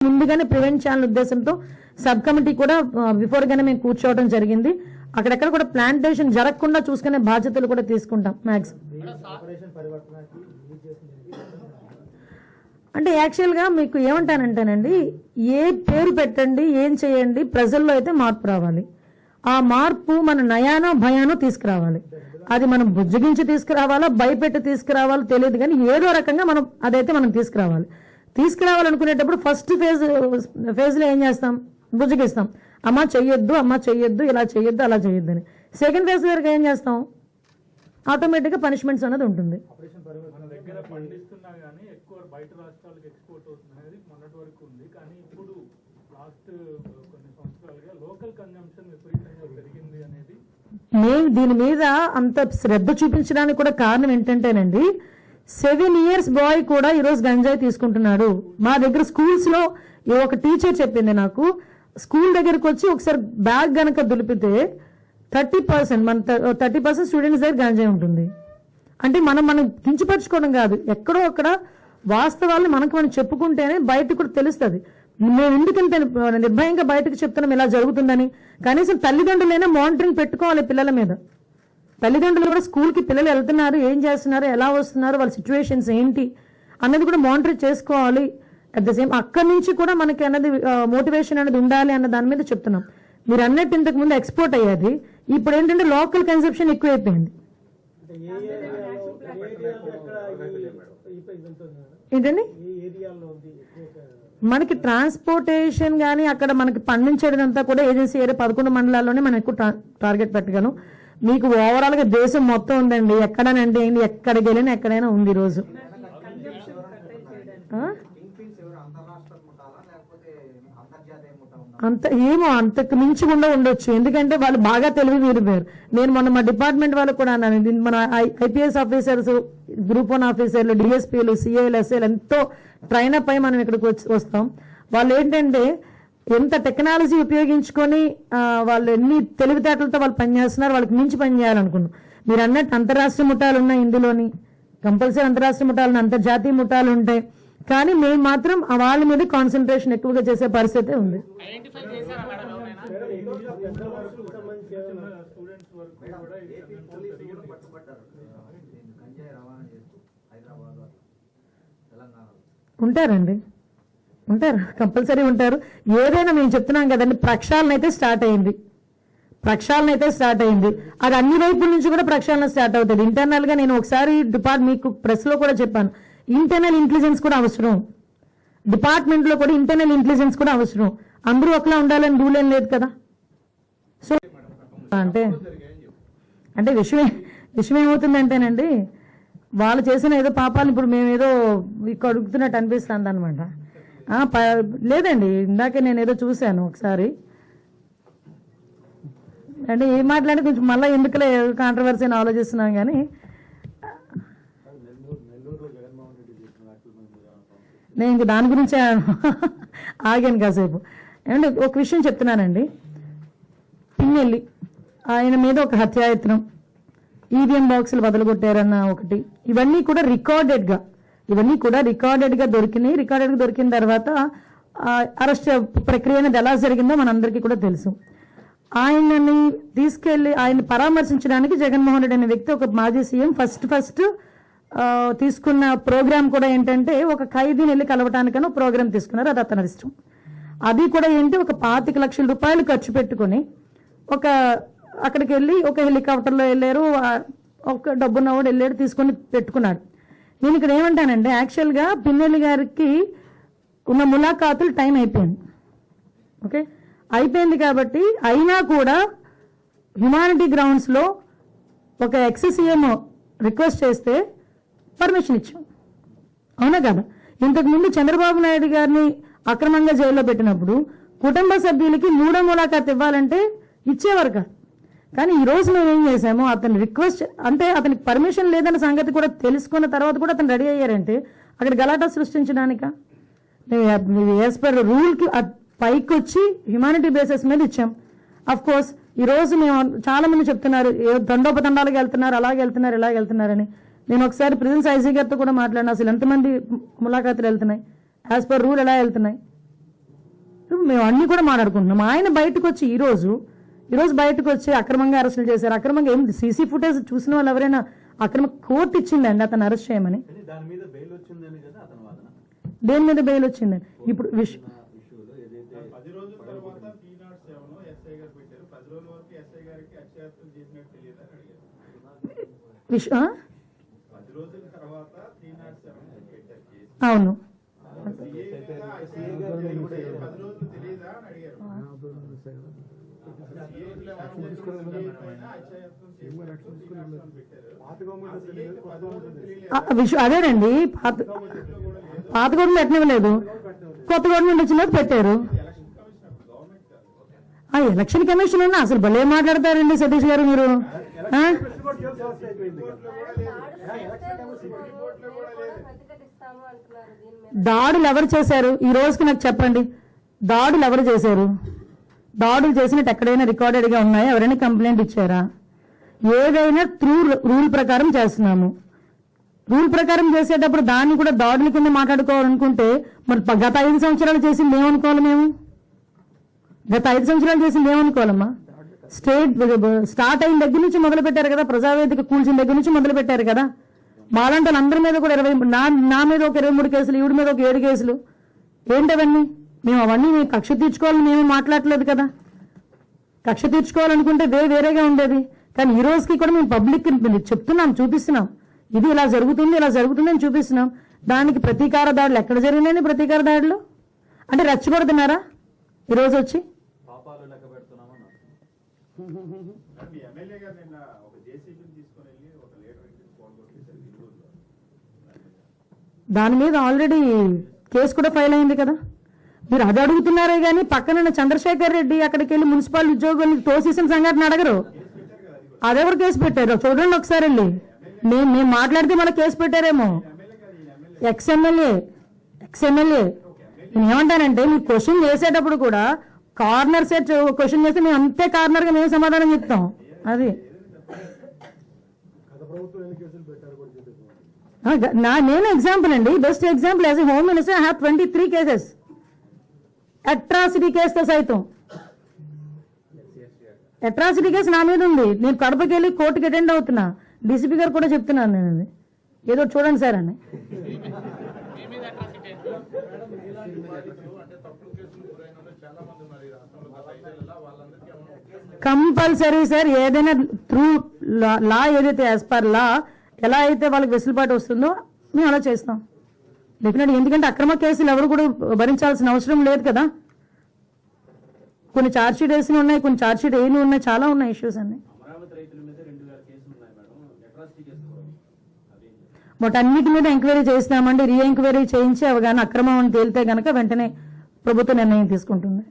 ముందుగానే ప్రివెంట్ చేయాలనే ఉద్దేశంతో సబ్ కమిటీ కూడా బిఫోర్ గానే మేము కూర్చోవడం జరిగింది. అక్కడెక్కడ కూడా ప్లాంటేషన్ జరగకుండా చూసుకునే బాధ్యతలు కూడా తీసుకుంటాం. మ్యాక్సిమం అంటే యాక్చువల్గా మీకు ఏమంటానంటేనండి, ఏ పేరు పెట్టండి, ఏం చేయండి, ప్రజల్లో అయితే మార్పు రావాలి. ఆ మార్పు మన నయానో భయానో తీసుకురావాలి. అది మనం బుజ్జగించి తీసుకురావాలా, భయపెట్టి తీసుకురావాలో తెలియదు, కానీ ఏదో రకంగా మనం అదైతే మనం తీసుకురావాలనుకునేటప్పుడు ఫస్ట్ ఫేజ్లో ఏం చేస్తాం, బుజ్జగిస్తాం. అమ్మ చెయ్యొద్దు, ఇలా చెయ్యొద్దు, అలా చెయ్యొద్దు అని. సెకండ్ ఫేజ్ వరకు ఏం చేస్తాం, ఆటోమేటిక్గా పనిష్మెంట్స్ అనేది ఉంటుంది. మేము దీని మీద అంత శ్రద్ధ చూపించడానికి కూడా కారణం ఏంటంటేనండి, 7 years బాయ్ కూడా ఈరోజు గంజాయి తీసుకుంటున్నాడు. మా దగ్గర స్కూల్స్ లో ఒక టీచర్ చెప్పింది నాకు, స్కూల్ దగ్గరకు వచ్చి ఒకసారి బ్యాగ్ గనక దులిపితే 30% స్టూడెంట్స్ దగ్గర గంజాయి ఉంటుంది. అంటే మనం కించపరచుకోవడం కాదు, ఎక్కడో అక్కడ వాస్తవాలను మనం చెప్పుకుంటేనే బయటకు కూడా తెలుస్తుంది. మేము ఎందుకంటే నిర్భయంగా బయటకు చెప్తున్నాం ఇలా జరుగుతుందని. కనీసం తల్లిదండ్రులైనా మానిటరింగ్ పెట్టుకోవాలి పిల్లల మీద. తల్లిదండ్రులు కూడా స్కూల్కి పిల్లలు వెళ్తున్నారు, ఏం చేస్తున్నారు, ఎలా వస్తున్నారు, వాళ్ళ సిచ్యువేషన్స్ ఏంటి అన్నది కూడా మానిటర్ చేసుకోవాలి. అట్ ద సేమ్ అక్కడి నుంచి కూడా మనకి అన్నది మోటివేషన్ అనేది ఉండాలి అన్న దాని మీద చెప్తున్నాం. మీరు అన్నట్టు ఇంతకు ముందు ఎక్స్పోర్ట్ అయ్యేది, ఇప్పుడు ఏంటంటే లోకల్ కన్సెప్షన్ ఎక్కువైపోయింది. ఏంటండి, మనకి ట్రాన్స్పోర్టేషన్ కానీ అక్కడ మనకి పండించేదంతా కూడా ఏజెన్సీ ఏరియా 11 మండలాల్లోనే మనం ఎక్కువ టార్గెట్ పెట్టగలం. మీకు ఓవరాల్ గా దేశం మొత్తం ఉందండి, ఎక్కడనంటే ఏంటి, ఎక్కడికి వెళ్ళినా ఎక్కడైనా ఉంది ఈరోజు. అంతకు మించి కూడా ఉండొచ్చు, ఎందుకంటే వాళ్ళు బాగా తెలివి మీరిపోయారు. నేను మొన్న మా డిపార్ట్మెంట్ వాళ్ళు కూడా అన్నాను, మన ఐపీఎస్ ఆఫీసర్స్, గ్రూప్ 1 ఆఫీసర్లు, డిఎస్పీలు, సిఐలు, ఎస్ఐలు ఎంతో ట్రైనప్ అయి మనం ఇక్కడికి వస్తాం. వాళ్ళు ఏంటంటే ఎంత టెక్నాలజీ ఉపయోగించుకొని వాళ్ళు ఎన్ని తెలివితేటలతో వాళ్ళు పనిచేస్తున్నారు, వాళ్ళకి మించి పనిచేయాలనుకున్నాం. మీరు అన్నట్టు అంతరాష్ట్రీయ ముఠాలు ఉన్నాయి ఇందులోని, కంపల్సరీ అంతరాష్ట్రీయ ముఠాలు, అంతర్జాతీయ ముఠాలు ఉంటాయి. కానీ మేము మాత్రం వాళ్ళ మీద కాన్సన్ట్రేషన్ ఎక్కువగా చేసే పరిస్థితి ఉంది. ఉంటారు, కంపల్సరీ ఉంటారు. ఏదైనా మేము చెప్తున్నాం కదండి, ప్రక్షాళన అయితే స్టార్ట్ అయింది. అది అన్ని వైపుల నుంచి కూడా ప్రక్షాళన స్టార్ట్ అవుతుంది. ఇంటర్నల్ గా నేను ఒకసారి మీకు ప్రెస్ లో కూడా చెప్పాను, ఇంటర్నల్ ఇంటెలిజెన్స్ కూడా అవసరం. డిపార్ట్మెంట్ లో కూడా ఇంటర్నల్ ఇంటెలిజెన్స్ కూడా అవసరం. అందరూ ఒకలా ఉండాలని రూల్ ఏం లేదు కదా. సో అంటే విషయం ఏమవుతుందంటేనండి, వాళ్ళు చేసిన ఏదో పాపాలు ఇప్పుడు మేమేదో ఇక్కడ అడుగుతున్నట్టు అనిపిస్తుంది అనమాట. లేదండి, ఇందాకే నేను ఏదో చూశాను ఒకసారి, అంటే ఏం మాట్లాడి కొంచెం మళ్ళీ ఎందుకులే కాంట్రవర్సీ అని ఆలోచిస్తున్నాం. కానీ నేను ఇంక దాని గురించి ఆగాను కాసేపు. ఏమంటే ఒక విషయం చెప్తున్నానండి, పిన్నెల్లి ఆయన మీద ఒక హత్యాయత్నం, ఈవీఎం బాక్సులు బదలుగొట్టారన్న ఒకటి, ఇవన్నీ కూడా రికార్డెడ్గా దొరికినాయి. రికార్డెడ్గా దొరికిన తర్వాత అరెస్ట్ ప్రక్రియ అనేది ఎలా జరిగిందో మనందరికీ కూడా తెలుసు. ఆయనని తీసుకెళ్లి ఆయన పరామర్శించడానికి జగన్మోహన్ రెడ్డి అనే వ్యక్తి, ఒక మాజీ సీఎం, ఫస్ట్ తీసుకున్న ప్రోగ్రామ్ కూడా ఏంటంటే ఒక ఖైదీని వెళ్ళి కలవటానికనో ప్రోగ్రామ్ తీసుకున్నారు. అది అతని ఇష్టం. అది కూడా ఏంటి, ఒక 25 లక్షల రూపాయలు ఖర్చు పెట్టుకుని అక్కడికి వెళ్ళి ఒక హెలికాప్టర్లో వెళ్ళారు, ఒక డబ్బున్నవాడు వెళ్ళాడు, తీసుకొని పెట్టుకున్నాడు. నేను ఇక్కడ ఏమంటానంటే, యాక్చువల్గా పిన్నెల్లి గారికి ఉన్న ములాఖాతులు టైం అయిపోయింది కాబట్టి, అయినా కూడా హ్యుమానిటీ గ్రౌండ్స్లో ఒక ఎక్స్-సీఎం రిక్వెస్ట్ చేస్తే పర్మిషన్ ఇచ్చాం, అవునా కదా. ఇంతకుముందు చంద్రబాబు నాయుడు గారిని అక్రమంగా జైల్లో పెట్టినప్పుడు కుటుంబ సభ్యులకి 3వ ములాఖాతు ఇవ్వాలంటే ఇచ్చేవారు కాదు. కానీ ఈ రోజు మేము ఏం చేసాము, అతను రిక్వెస్ట్ అంటే అతనికి పర్మిషన్ లేదన్న సంగతి కూడా తెలుసుకున్న తర్వాత కూడా అతను రెడీ అయ్యారంటే అక్కడ గలాటా సృష్టించడానిక? యాజ్ పర్ రూల్కి పైకి వచ్చి హ్యుమానిటీ బేసిస్ మీద ఇచ్చాం. అఫ్ కోర్స్ ఈ రోజు మేము చాలా మంది చెప్తున్నారు దండోపదండాలకు వెళ్తున్నారు, అలాగే వెళ్తున్నారు, ఇలాగ వెళ్తున్నారని. నేను ఒకసారి ప్రిజెన్స్ ఐజీ గారితో కూడా మాట్లాడినా, అసలు ఎంతమంది ములాఖాతులు వెళ్తున్నాయి, యాజ్ పర్ రూల్ ఎలా వెళ్తున్నాయి, మేము అన్ని కూడా మాట్లాడుకుంటున్నాం. ఆయన బయటకు వచ్చి ఈరోజు బయటకు వచ్చి అక్రమంగా అరెస్టులు చేశారు. అక్రమంగా ఏం సీసీ ఫుటేజ్ చూసిన వాళ్ళు ఎవరైనా అక్రమ కోర్టు ఇచ్చిందండి అతను అరెస్ట్ చేయమని? దేని మీద బెయిల్ వచ్చిందని ఇప్పుడు అవును అదేనండి. పాత గవర్నమెంట్ పెట్టనివ్వలేదు, కొత్త గవర్నమెంట్ వచ్చిన పెట్టారు. ఎలక్షన్ కమిషన్ అన్న అసలు భలే మాట్లాడతారండి సతీష్ గారు మీరు. దాడులు ఎవరు చేశారు ఈ రోజుకి నాకు చెప్పండి. దాడులు ఎవరు చేశారు? దాడులు చేసినట్టు ఎక్కడైనా రికార్డెడ్గా ఉన్నాయా? ఎవరైనా కంప్లైంట్ ఇచ్చారా? ఏదైనా త్రూ రూల్ ప్రకారం చేస్తున్నాము. రూల్ ప్రకారం చేసేటప్పుడు దాన్ని కూడా దాడుల కింద మాట్లాడుకోవాలనుకుంటే మరి గత 5 సంవత్సరాలు చేసింది ఏమనుకోవాలి మేము? గత 5 సంవత్సరాలు చేసింది ఏమనుకోవాలమ్మా? స్టార్ట్ అయిన దగ్గర నుంచి మొదలు పెట్టారు కదా, ప్రజావేదిక కూల్చిన దగ్గర నుంచి మొదలు పెట్టారు కదా. మాలాంటి వాళ్ళందరి మీద కూడా 20 నా మీద ఒక 23 కేసులు, ఈవిడ మీద ఒక 7 కేసులు. ఏంటవన్నీ? మేము అవన్నీ కక్ష తీర్చుకోవాలని మేము మాట్లాడలేదు కదా. కక్ష తీర్చుకోవాలనుకుంటే వేరేగా ఉండేది. కానీ ఈ రోజుకి కూడా మేము పబ్లిక్ చెప్తున్నాం, చూపిస్తున్నాం, ఇది ఇలా జరుగుతుంది అని చూపిస్తున్నాం. దానికి ప్రతీకార దాడులు ఎక్కడ జరిగినాయని? ప్రతీకార దాడులు అంటే రెచ్చగొడుతున్నారా ఈరోజు వచ్చి? దాని మీద ఆల్రెడీ కేసు కూడా ఫైల్ అయింది కదా. మీరు అది అడుగుతున్నారే కానీ పక్కన చంద్రశేఖర్ రెడ్డి అక్కడికి వెళ్ళి మున్సిపల్ ఉద్యోగుల్ని తోసేసిన సంఘటన అడగరు. అదెవరు కేసు పెట్టారు చూడండి ఒకసారి వెళ్ళి. మేము మాట్లాడితే మళ్ళీ కేసు పెట్టారేమో. ఎక్స్ఎమ్మెల్యే నేను ఏమంటానంటే మీరు క్వశ్చన్ చేసేటప్పుడు కూడా కార్నర్ సెట్ క్వశ్చన్ చేస్తే మేము అంతే కార్నర్ గా మేము సమాధానం చెప్తాం. అది నేను ఎగ్జాంపుల్ అండి, best example. As a home minister I have 23 cases, atrocity కేసుతో సైతం. అట్రాసిటీ కేసు నా మీద ఉంది. నేను కడపకి వెళ్ళి కోర్టుకి అటెండ్ అవుతున్నా. డీసీపీ గారు కూడా చెప్తున్నాను నేను, అది ఏదో చూడండి సార్ అని. కంపల్సరీ సార్, ఏదైనా త్రూ లా ఏదైతే యాజ్ పర్ లా ఎలా అయితే వాళ్ళకి వెసులుబాటు వస్తుందో మేము అలా చేస్తాం డెఫినెట్గా. ఎందుకంటే అక్రమ కేసులు ఎవరు కూడా భరించాల్సిన అవసరం లేదు కదా. కొన్ని ఛార్జ్షీట్ వేసి ఉన్నాయి, కొన్ని ఛార్జ్షీట్ ఏమి ఉన్నాయి, చాలా ఉన్నాయి ఇష్యూస్ అన్ని. వాటన్నిటి మీద ఎంక్వైరీ చేస్తామండి. రీ ఎంక్వైరీ చేయించి అవి కానీ అక్రమం అని తేలితే కనుక వెంటనే ప్రభుత్వం నిర్ణయం తీసుకుంటుంది.